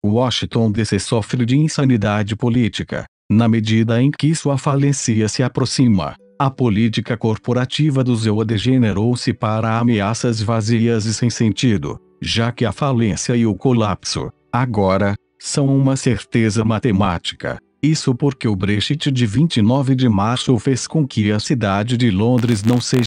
Washington DC sofre de insanidade política. Na medida em que sua falência se aproxima, a política corporativa do ZEUA degenerou-se para ameaças vazias e sem sentido, já que a falência e o colapso, agora, são uma certeza matemática. Isso porque o Brexit de 29 de março fez com que a cidade de Londres não seja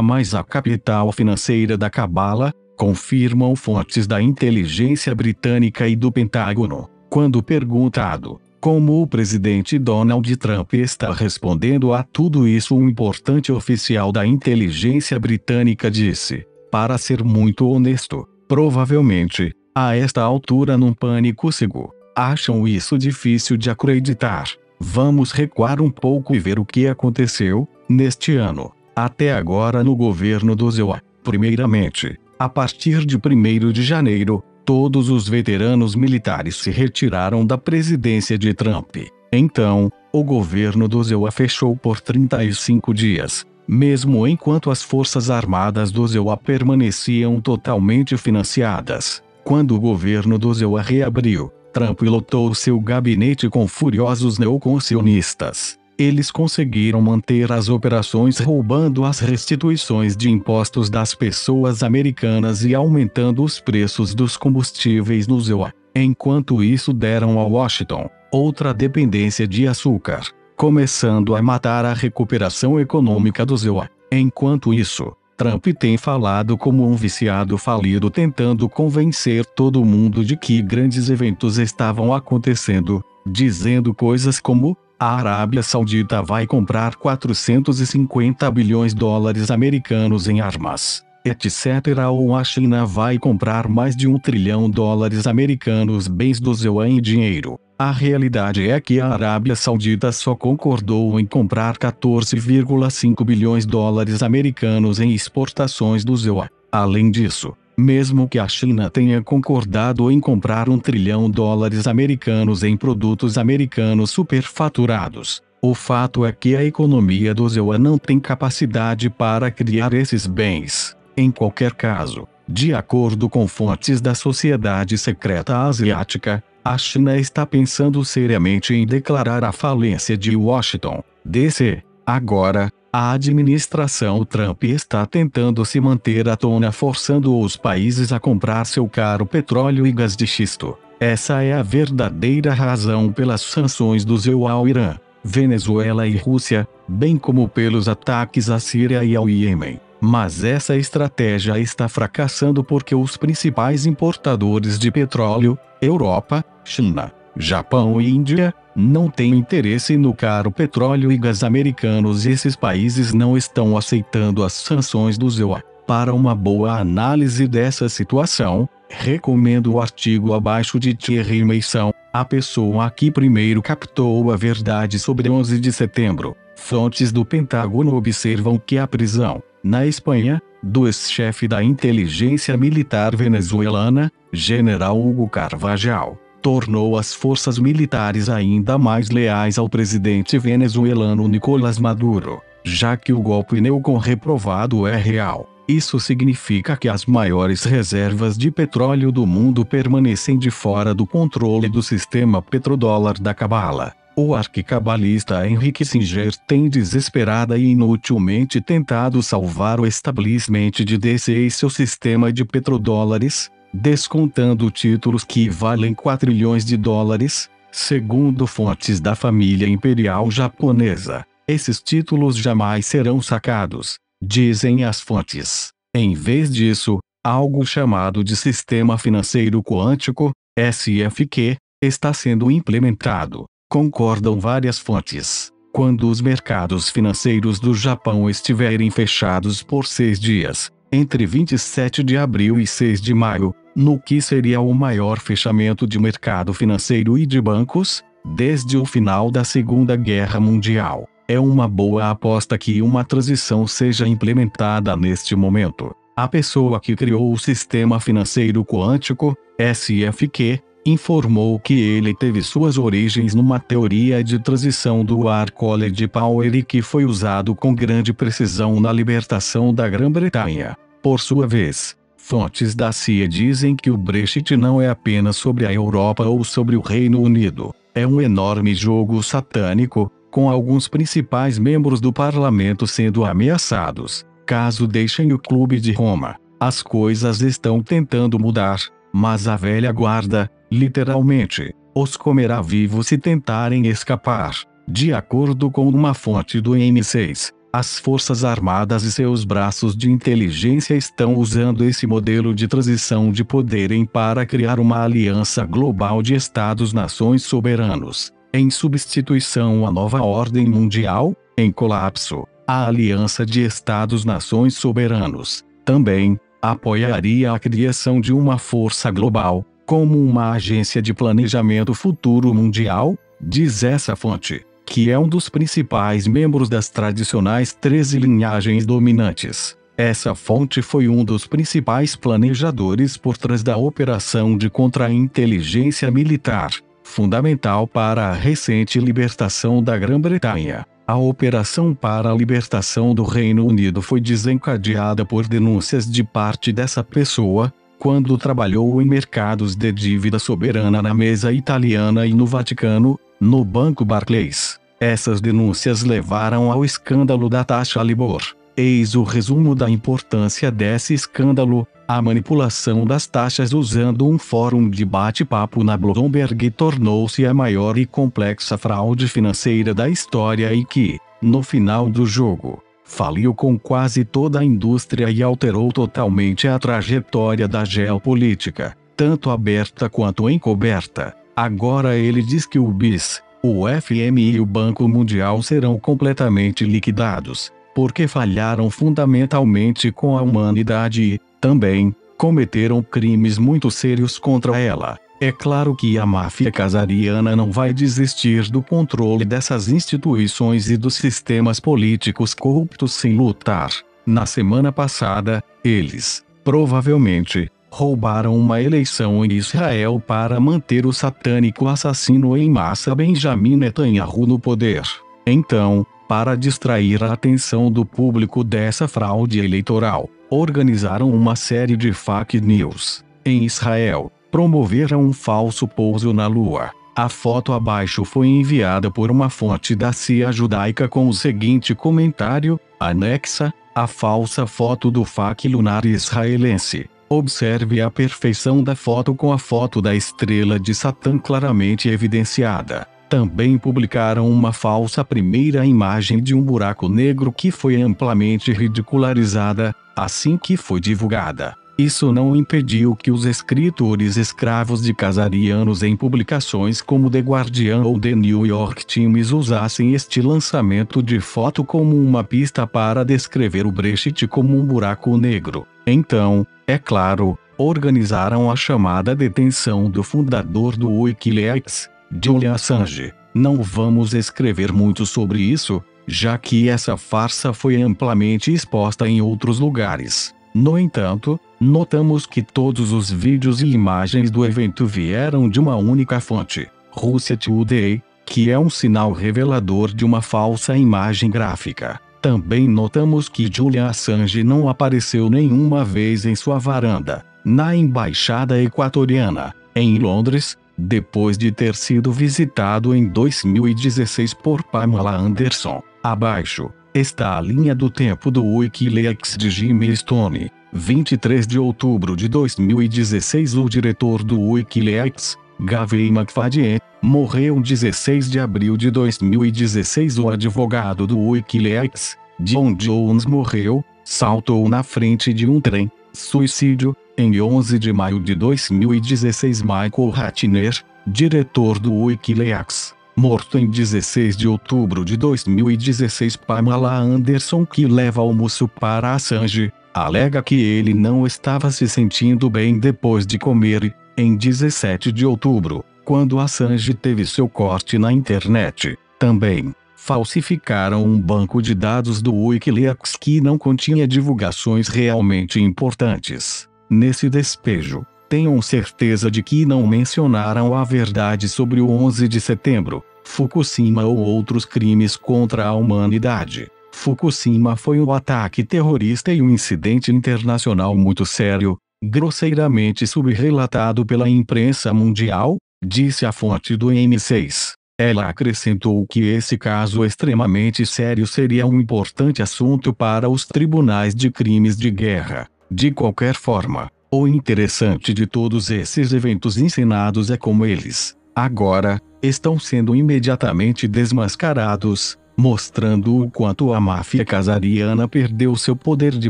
mais a capital financeira da cabala, confirmam fontes da inteligência britânica e do Pentágono. Quando perguntado como o presidente Donald Trump está respondendo a tudo isso, um importante oficial da inteligência britânica disse: para ser muito honesto, provavelmente, a esta altura num pânico cego, acham isso difícil de acreditar. Vamos recuar um pouco e ver o que aconteceu, neste ano, até agora no governo do ZEUA. Primeiramente, a partir de 1º de janeiro, todos os veteranos militares se retiraram da presidência de Trump. Então, o governo do ZEUA fechou por 35 dias, mesmo enquanto as forças armadas do ZEUA permaneciam totalmente financiadas. Quando o governo do ZEUA reabriu, Trump lotou seu gabinete com furiosos neoconcionistas. Eles conseguiram manter as operações roubando as restituições de impostos das pessoas americanas e aumentando os preços dos combustíveis no ZEUA. Enquanto isso, deram a Washington outra dependência de açúcar, começando a matar a recuperação econômica do ZEUA. Enquanto isso, Trump tem falado como um viciado falido, tentando convencer todo mundo de que grandes eventos estavam acontecendo, dizendo coisas como: a Arábia Saudita vai comprar 450 bilhões de dólares americanos em armas, etc. Ou a China vai comprar mais de 1 trilhão de dólares americanos bens do ZEUA em dinheiro. A realidade é que a Arábia Saudita só concordou em comprar 14,5 bilhões de dólares americanos em exportações do ZEUA. Além disso, mesmo que a China tenha concordado em comprar 1 trilhão de dólares americanos em produtos americanos superfaturados, o fato é que a economia do ZEUA não tem capacidade para criar esses bens. Em qualquer caso, de acordo com fontes da Sociedade Secreta Asiática, a China está pensando seriamente em declarar a falência de Washington, D.C. Agora, a administração Trump está tentando se manter à tona, forçando os países a comprar seu caro petróleo e gás de xisto. Essa é a verdadeira razão pelas sanções do ZEUA ao Irã, Venezuela e Rússia, bem como pelos ataques à Síria e ao Iêmen. Mas essa estratégia está fracassando porque os principais importadores de petróleo, Europa, China, Japão e Índia, não têm interesse no caro petróleo e gás americanos, e esses países não estão aceitando as sanções do ZEUA. Para uma boa análise dessa situação, recomendo o artigo abaixo de Thierry Meisson, a pessoa que primeiro captou a verdade sobre 11 de setembro. Fontes do Pentágono observam que a prisão, na Espanha, do ex-chefe da inteligência militar venezuelana, General Hugo Carvajal, tornou as forças militares ainda mais leais ao presidente venezuelano Nicolás Maduro, já que o golpe neocon reprovado é real. Isso significa que as maiores reservas de petróleo do mundo permanecem de fora do controle do sistema petrodólar da cabala. O arquicabalista Henry Kissinger tem desesperada e inutilmente tentado salvar o establishment de DC e seu sistema de petrodólares, descontando títulos que valem 4 trilhões de dólares, segundo fontes da família imperial japonesa. Esses títulos jamais serão sacados, dizem as fontes. Em vez disso, algo chamado de Sistema Financeiro Quântico, SFQ, está sendo implementado. Concordam várias fontes. Quando os mercados financeiros do Japão estiverem fechados por 6 dias, entre 27 de abril e 6 de maio, no que seria o maior fechamento de mercado financeiro e de bancos, desde o final da Segunda Guerra Mundial, é uma boa aposta que uma transição seja implementada neste momento. A pessoa que criou o Sistema Financeiro Quântico, SFQ, informou que ele teve suas origens numa teoria de transição do War-College Power e que foi usado com grande precisão na libertação da Grã-Bretanha. Por sua vez, Fontes da CIA dizem que o Brexit não é apenas sobre a Europa ou sobre o Reino Unido. É um enorme jogo satânico, com alguns principais membros do parlamento sendo ameaçados, caso deixem o Clube de Roma. As coisas estão tentando mudar, mas a velha guarda, literalmente, os comerá vivos se tentarem escapar. De acordo com uma fonte do M6, as Forças Armadas e seus braços de inteligência estão usando esse modelo de transição de poder para criar uma aliança global de Estados-nações soberanos, em substituição à nova ordem mundial, em colapso. A Aliança de Estados-nações soberanos também apoiaria a criação de uma força global, como uma agência de planejamento futuro mundial, diz essa fonte, que é um dos principais membros das tradicionais 13 linhagens dominantes. Essa fonte foi um dos principais planejadores por trás da operação de contra-inteligência militar, fundamental para a recente libertação da Grã-Bretanha. A operação para a libertação do Reino Unido foi desencadeada por denúncias de parte dessa pessoa, quando trabalhou em mercados de dívida soberana na mesa italiana e no Vaticano, no Banco Barclays. Essas denúncias levaram ao escândalo da taxa Libor. Eis o resumo da importância desse escândalo: a manipulação das taxas usando um fórum de bate-papo na Bloomberg tornou-se a maior e complexa fraude financeira da história e que, no final do jogo, faliu com quase toda a indústria e alterou totalmente a trajetória da geopolítica, tanto aberta quanto encoberta. Agora ele diz que o BIS, o FMI e o Banco Mundial serão completamente liquidados, porque falharam fundamentalmente com a humanidade e, também, cometeram crimes muito sérios contra ela. É claro que a máfia casariana não vai desistir do controle dessas instituições e dos sistemas políticos corruptos sem lutar. Na semana passada, eles, provavelmente, roubaram uma eleição em Israel para manter o satânico assassino em massa Benjamin Netanyahu no poder. Então, para distrair a atenção do público dessa fraude eleitoral, organizaram uma série de fake news. Em Israel, promoveram um falso pouso na Lua. A foto abaixo foi enviada por uma fonte da CIA judaica com o seguinte comentário: anexa, a falsa foto do fake lunar israelense. Observe a perfeição da foto com a foto da estrela de Satã claramente evidenciada. Também publicaram uma falsa primeira imagem de um buraco negro que foi amplamente ridicularizada, assim que foi divulgada. Isso não impediu que os escritores escravos de casarianos em publicações como The Guardian ou The New York Times usassem este lançamento de foto como uma pista para descrever o Brexit como um buraco negro. Então, é claro, organizaram a chamada detenção do fundador do Wikileaks, Julian Assange. Não vamos escrever muito sobre isso, já que essa farsa foi amplamente exposta em outros lugares. No entanto, notamos que todos os vídeos e imagens do evento vieram de uma única fonte, Russia Today, que é um sinal revelador de uma falsa imagem gráfica. Também notamos que Julian Assange não apareceu nenhuma vez em sua varanda, na embaixada equatoriana, em Londres, depois de ter sido visitado em 2016 por Pamela Anderson. Abaixo está a linha do tempo do Wikileaks de Jimmy Stone. 23 de outubro de 2016. O diretor do Wikileaks, Gavin McFadden, morreu 16 de abril de 2016. O advogado do Wikileaks, John Jones, morreu, saltou na frente de um trem, suicídio, em 11 de maio de 2016. Michael Ratner, diretor do Wikileaks, morto em 16 de outubro de 2016. Pamela Anderson, que leva almoço para Assange, alega que ele não estava se sentindo bem depois de comer, em 17 de outubro, quando Assange teve seu corte na internet. Também falsificaram um banco de dados do Wikileaks que não continha divulgações realmente importantes. Nesse despejo, tenham certeza de que não mencionaram a verdade sobre o 11 de setembro, Fukushima ou outros crimes contra a humanidade. Fukushima foi um ataque terrorista e um incidente internacional muito sério, grosseiramente subrelatado pela imprensa mundial, disse a fonte do M6. Ela acrescentou que esse caso extremamente sério seria um importante assunto para os tribunais de crimes de guerra. De qualquer forma, o interessante de todos esses eventos encenados é como eles, agora, estão sendo imediatamente desmascarados, mostrando o quanto a máfia casariana perdeu seu poder de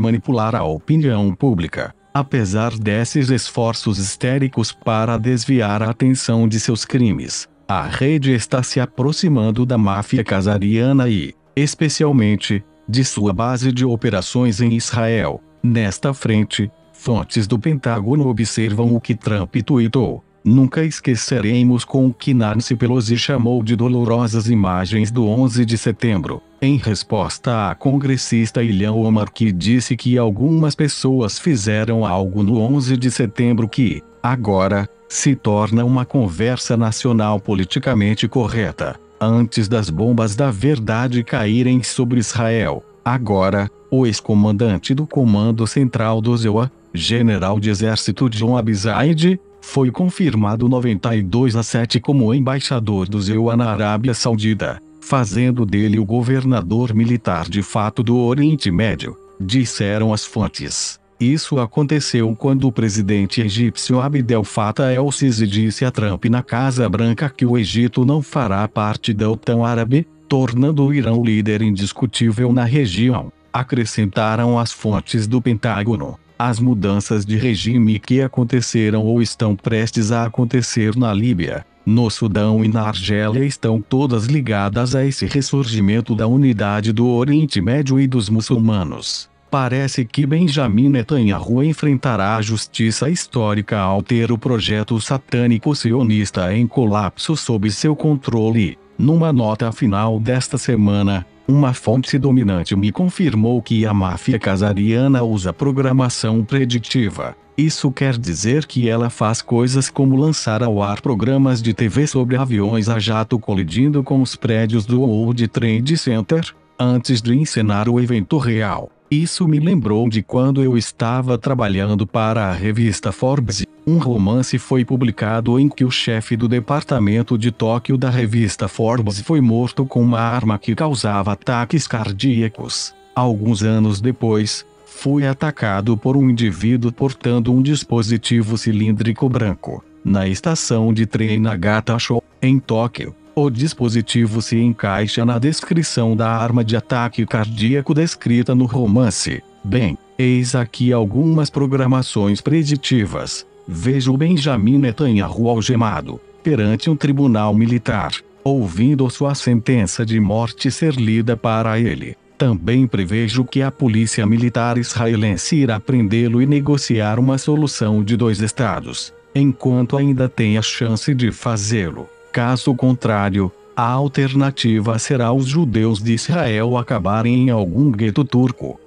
manipular a opinião pública. Apesar desses esforços histéricos para desviar a atenção de seus crimes, a rede está se aproximando da máfia casariana e, especialmente, de sua base de operações em Israel. Nesta frente, fontes do Pentágono observam o que Trump tuitou. Nunca esqueceremos com o que Nancy Pelosi chamou de dolorosas imagens do 11 de setembro, em resposta à congressista Ilhan Omar, que disse que algumas pessoas fizeram algo no 11 de setembro que, agora, se torna uma conversa nacional politicamente correta. Antes das bombas da verdade caírem sobre Israel, agora, o ex-comandante do Comando Central do ZEUA, general de exército John Abizaid, foi confirmado 92-7 como embaixador do ZEUA na Arábia Saudita, fazendo dele o governador militar de fato do Oriente Médio, disseram as fontes. Isso aconteceu quando o presidente egípcio Abdel Fattah el-Sisi disse a Trump na Casa Branca que o Egito não fará parte da OTAN árabe, tornando o Irã o líder indiscutível na região, acrescentaram as fontes do Pentágono. As mudanças de regime que aconteceram ou estão prestes a acontecer na Líbia, no Sudão e na Argélia estão todas ligadas a esse ressurgimento da unidade do Oriente Médio e dos muçulmanos. Parece que Benjamin Netanyahu enfrentará a justiça histórica ao ter o projeto satânico sionista em colapso sob seu controle. Numa nota final desta semana, uma fonte dominante me confirmou que a máfia casariana usa programação preditiva. Isso quer dizer que ela faz coisas como lançar ao ar programas de TV sobre aviões a jato colidindo com os prédios do World Trade Center, antes de encenar o evento real. Isso me lembrou de quando eu estava trabalhando para a revista Forbes. Um romance foi publicado em que o chefe do departamento de Tóquio da revista Forbes foi morto com uma arma que causava ataques cardíacos. Alguns anos depois, foi atacado por um indivíduo portando um dispositivo cilíndrico branco, na estação de trem Nagata-sho, em Tóquio. O dispositivo se encaixa na descrição da arma de ataque cardíaco descrita no romance. Bem, eis aqui algumas programações preditivas. Vejo Benjamin Netanyahu algemado, perante um tribunal militar, ouvindo sua sentença de morte ser lida para ele. Também prevejo que a polícia militar israelense irá prendê-lo e negociar uma solução de 2 estados, enquanto ainda tem a chance de fazê-lo. Caso contrário, a alternativa será os judeus de Israel acabarem em algum gueto turco.